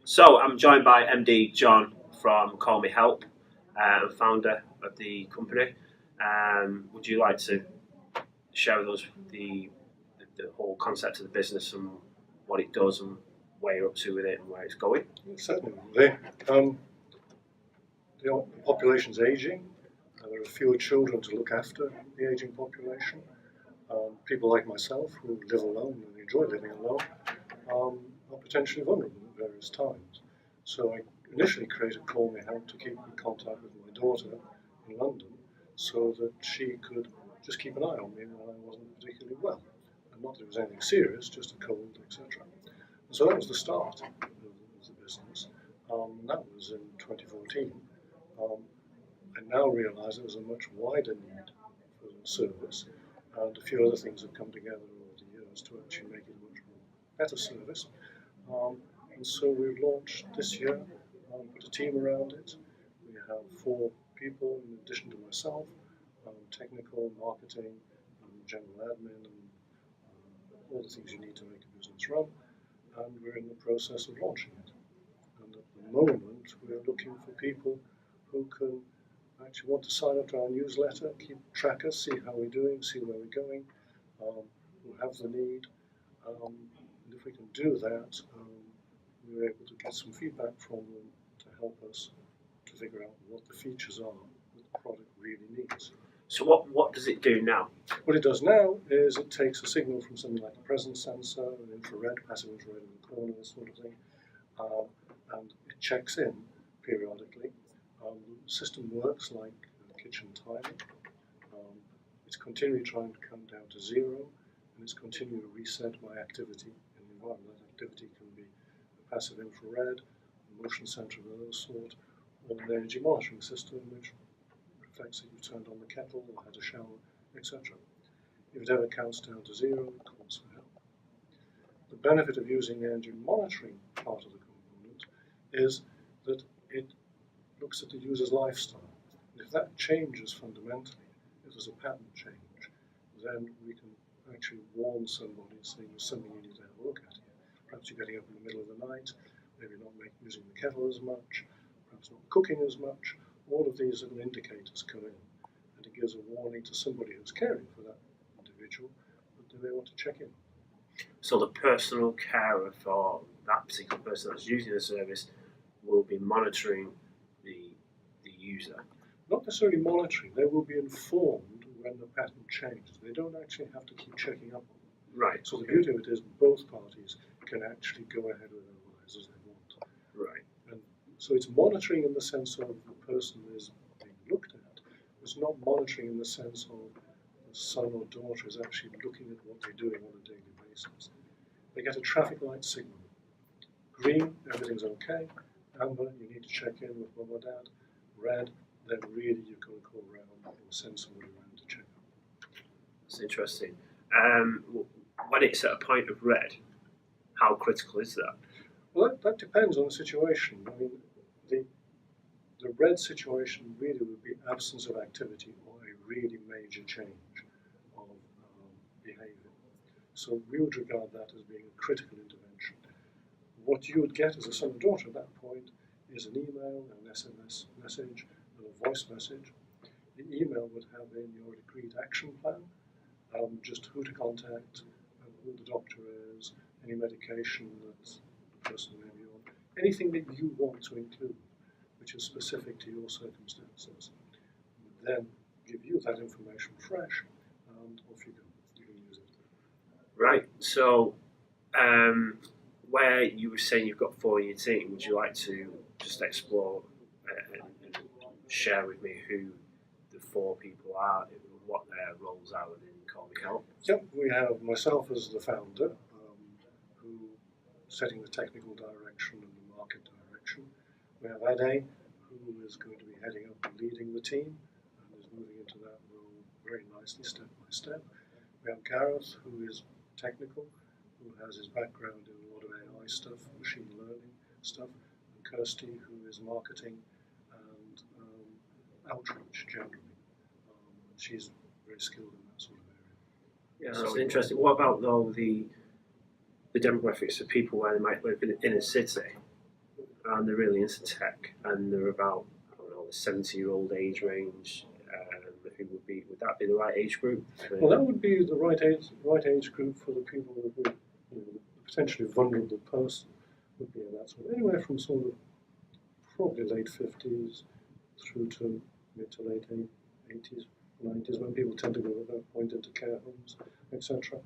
So I'm joined by MD John from CallMeHelp, founder of the company. Would you like to share with us the whole concept of the business and what it does and where you're up to with it and where it's going? Certainly. The population's aging. There are fewer children to look after the aging population. People like myself who live alone and enjoy living alone are potentially vulnerable at various times. So I initially created CallMeHelp to keep in contact with my daughter in London so that she could just keep an eye on me when I wasn't particularly well. And not that it was anything serious, just a cold, etc. And so that was the start of the business. That was in 2014. I now realise there was a much wider need for the service, and a few other things have come together over the years to actually make it a much more better service. And so we've launched this year, put a team around it. We have 4 people in addition to myself, technical, marketing, general admin, and all the things you need to make a business run. And we're in the process of launching it. And at the moment, we're looking for people who can actually want to sign up to our newsletter, keep track us, see how we're doing, see where we're going, who have the need. And if we can do that, we're able to get some feedback from them to help us to figure out what the features are that the product really needs. So what does it do now? What it does now is it takes a signal from something like a presence sensor, an infrared, passive infrared in the corner, this sort of thing, and it checks in periodically. The system works like kitchen tiling. It's continually trying to come down to 0, and it's continuing to reset my activity in the environment. That activity can be a passive infrared, a motion sensor of another sort, or an energy monitoring system which reflects that you've turned on the kettle or had a shower, etc. If it ever counts down to 0, it calls for help. The benefit of using the energy monitoring part of the component is that it looks at the user's lifestyle. And if that changes fundamentally, if there's a pattern change, then we can actually warn somebody saying there's something you need to have a look at here. Perhaps you're getting up in the middle of the night, maybe not using the kettle as much, perhaps not cooking as much. All of these little indicators come in, and it gives a warning to somebody who's caring for that individual that they may want to check in. So the personal carer for that particular person that's using the service will be monitoring the user. Not necessarily monitoring, they will be informed when the pattern changes. They don't actually have to keep checking up on them. Right. So the beauty of it is both parties can actually go ahead with their lives as they want. Right. And so it's monitoring in the sense of the person is being looked at. It's not monitoring in the sense of the son or daughter is actually looking at what they're doing on a daily basis. They get a traffic light signal. Green, everything's okay. Amber, you need to check in with mum or dad. Red, then really you've got to call around or send somebody around to check up. That's interesting. When it's at a point of red, how critical is that? Well, that depends on the situation. I mean, the red situation really would be absence of activity or a really major change of behavior. So we would regard that as being a critical intervention. What you would get as a son or daughter at that point is an email, an SMS message, and a voice message. The email would have in your agreed action plan, just who to contact, who the doctor is, any medication that the person may be on, anything that you want to include, which is specific to your circumstances. Then give you that information fresh, and off you go. You can use it. Right. So, where you were saying you've got 4 in your team, would you like to just explore and share with me who the 4 people are, what their roles are within CallMeHelp? Yep, we have myself as the founder, who setting the technical direction and the market direction. We have Ade, who is going to be heading up and leading the team, and is moving into that role very nicely, step by step. We have Gareth, who is technical, who has his background in a lot of AI stuff, machine learning stuff, and Kirsty, who is marketing and outreach generally. She's very skilled in that sort of area. Yeah, that's interesting. What about though the demographics of people where they might live in a city? and they're really into tech, and they're about, I don't know, the 70-year-old age range. Would that be the right age group? Well, that would be the right age group for the people who, the potentially vulnerable person would be in that sort of, anywhere from sort of probably late 50s through to mid to late 80s, 90s, when people tend to go at that point into care homes, etc.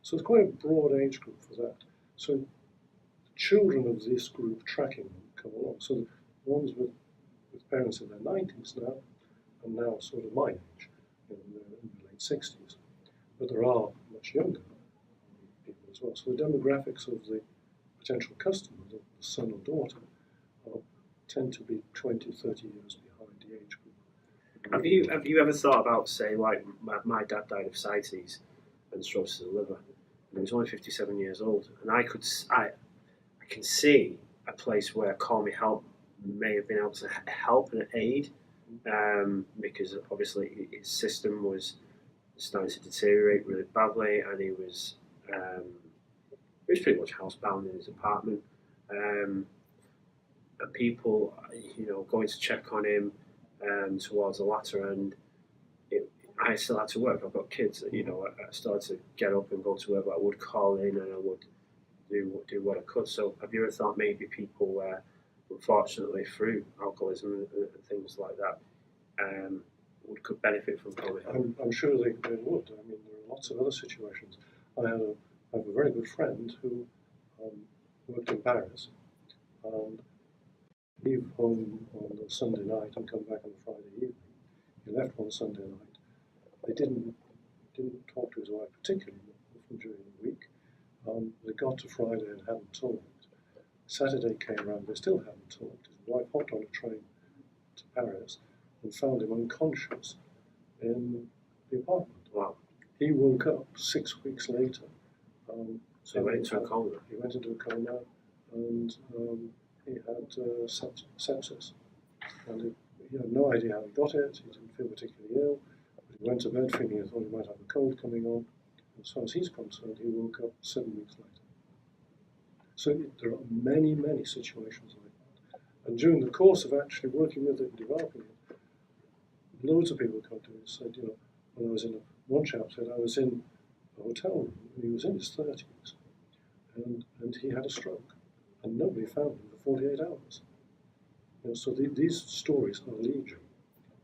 So it's quite a broad age group for that. So the children of this group tracking them come along. So the ones with parents in their 90s now are now sort of my age, in the late 60s. But there are much younger people as well. So the demographics of the potential customer, the son or daughter, tend to be 20, 30 years behind the age group. Have you ever thought about, say, like my dad died of ascites and cirrhosis of the liver, and he was only 57 years old, and I can see a place where CallMeHelp may have been able to help and aid, because obviously his system was starting to deteriorate really badly, and he was pretty much housebound in his apartment. And people, going to check on him towards the latter end. I still had to work. I've got kids. I started to get up and go to work, but I would call in and I would do what I could. So, have you ever thought maybe people were, unfortunately, through alcoholism and things like that, could benefit from CallMeHelp? I'm sure they would. I mean, there are lots of other situations. I have a very good friend who worked in Paris, and leave home on a Sunday night and come back on a Friday evening. He left one Sunday night. They didn't talk to his wife particularly often during the week. They got to Friday and hadn't talked. Saturday came around, they still hadn't talked. His wife hopped on a train to Paris and found him unconscious in the apartment. Wow. He woke up 6 weeks later. So he went into a coma. He went into a coma, and he had sepsis. And he had no idea how he got it. He didn't feel particularly ill. But he went to bed thinking he thought he might have a cold coming on. As far as he's concerned, he woke up 7 weeks later. So there are many, many situations like that. And during the course of actually working with it and developing it, loads of people come to me and said, when I was one chap said I was in a hotel room and he was in his 30s and he had a stroke and nobody found him for 48 hours. So these stories are legion.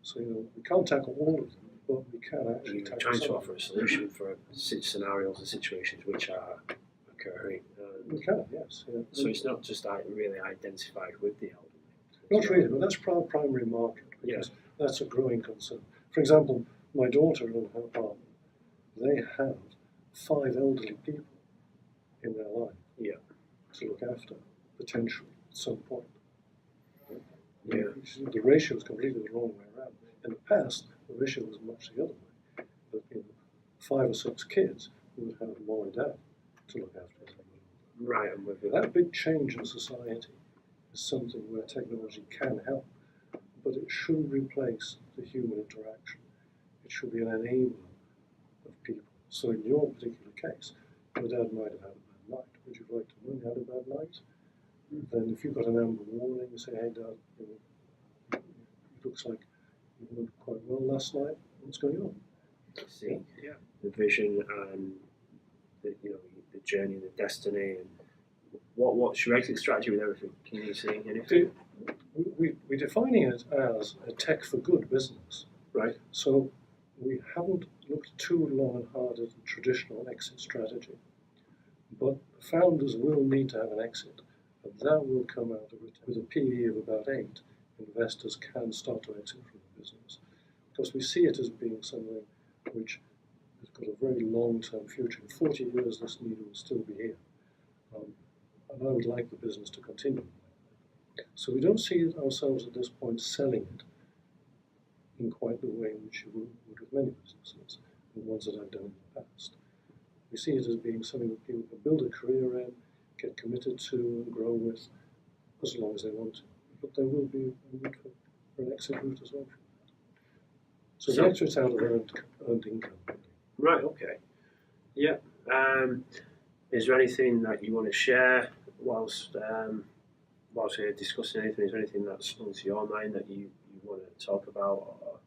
So we can't tackle all of them, but we can actually tackle trying some to offer a solution for scenarios and situations which are occurring. We can, yes. Yeah. So it's not just really identified with the elderly. Not really, but that's our primary market because that's a growing concern. For example, my daughter and her partner, they have 5 elderly people in their life to look after, potentially, at some point. Yeah. The ratio is completely the wrong way around. In the past, the ratio was much the other way. That 5 or 6 kids would have mom and dad to look after them. Right, and with That big change in society is something where technology can help, but it shouldn't replace the human interaction. It should be an enabler of people. So in your particular case, your dad might have had a bad night. Would you like to know you had a bad night? Then if you've got an amber warning, you say, hey Dad, it looks like you weren't quite well last night. What's going on? See, the vision and the journey, the destiny, and what's your exit strategy with everything? Can you see anything? We're defining it as a tech for good business, right? So we haven't looked too long and hard at the traditional exit strategy, but founders will need to have an exit, and that will come out of it with a PE of about 8. Investors can start to exit from the business because we see it as being something which has got a very long-term future. In 40 years, this need will still be here. And I would like the business to continue. So we don't see ourselves at this point selling it in quite the way in which you would with many businesses, and ones that I've done in the past. We see it as being something that people can build a career in, get committed to, and grow with, as long as they want to. But there will be a need for an exit route as well. So the exit's out of earned income. Right, okay. Yeah. Is there anything that you want to share whilst whilst we're discussing anything, is there anything that's sprung to your mind that you want to talk about? Or?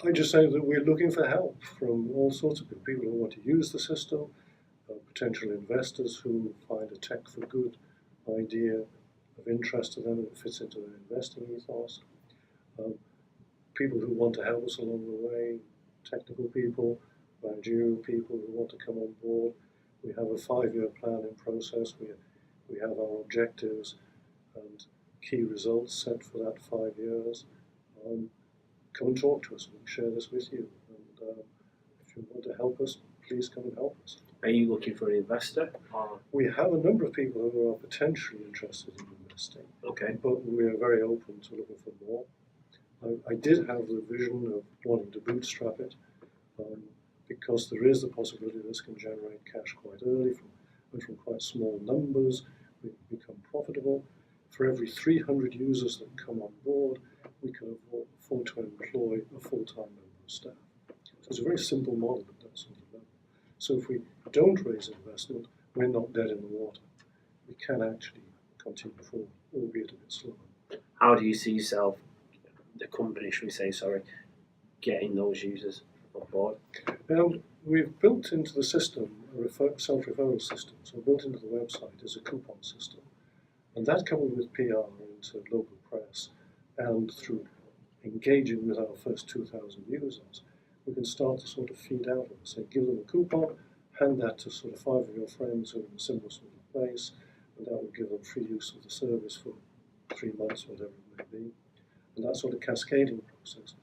I just say that we're looking for help from all sorts of people who want to use the system, potential investors who find a tech for good idea of interest to them and it fits into their investing ethos, people who want to help us along the way, technical people, managerial people who want to come on board. We have a 5-year plan in process. We have our objectives and key results set for that 5 years. Come and talk to us. We'll share this with you. And if you want to help us, please come and help us. Are you looking for an investor? Or? We have a number of people who are potentially interested in investing. Okay. But we are very open to looking for more. I did have the vision of wanting to bootstrap it because there is the possibility this can generate cash quite early from quite small numbers. We become profitable. For every 300 users that come on board, we can afford to employ a full-time member of staff. So it's a very simple model at that sort of level. So if we don't raise investment, we're not dead in the water. We can actually continue forward, albeit a bit slower. How do you see yourself, the company, should we say, getting those users on board? We've built into the system a self-referral system. So built into the website is a coupon system. And that coupled with PR into local press and through engaging with our first 2,000 users, we can start to sort of feed out of it. Say, give them a coupon, hand that to sort of 5 of your friends who are in a similar sort of place, and that will give them free use of the service for 3 months, whatever it may be. And that sort of cascading process,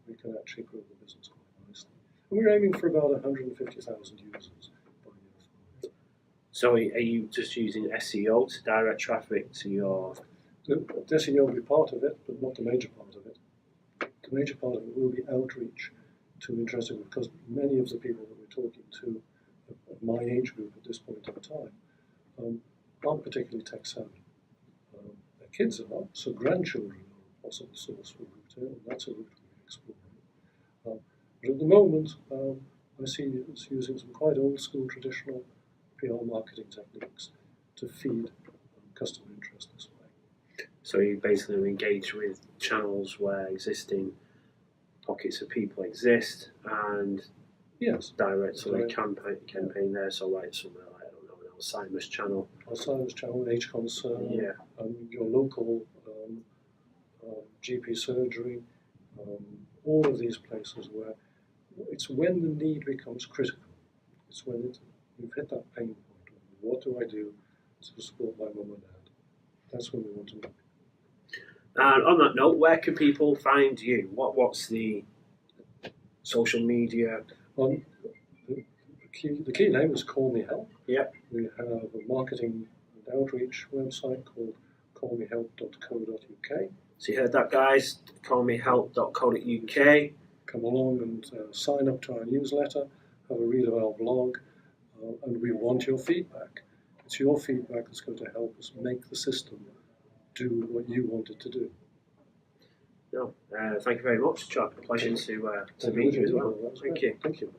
we can actually grow the business quite nicely. And we're aiming for about 150,000 users by year 5. So are you just using SEO to direct traffic to your... The SEO will be part of it, but not the major part of it. The major part of it will be outreach to interested, because many of the people that we're talking to of my age group at this point in time aren't particularly tech savvy. Their kids are not, so grandchildren are a possible source for route, and that's a route we're exploring. But at the moment, I see us using some quite old school traditional PR marketing techniques to feed customer interest this way. So you basically engage with channels where existing pockets of people exist and yes, directly campaign there. So like somewhere like, I don't know, an Alzheimer's channel. Alzheimer's channel, H concern, yeah. Your local GP surgery, all of these places where it's when the need becomes critical. It's when you've hit that pain point. What do I do to support my mum and dad? That's when we want to know. And on that note, where can people find you? What's the social media? The key name is CallMeHelp. Yeah. We have a marketing and outreach website called callmehelp.co.uk. So you heard that, guys. CallMeHelp.co.uk. Come along and sign up to our newsletter, have a read of our blog, and we want your feedback. It's your feedback that's going to help us make the system do what you want it to do. No, thank you very much, Chuck. A pleasure to meet you as well. Thank you. Thank you.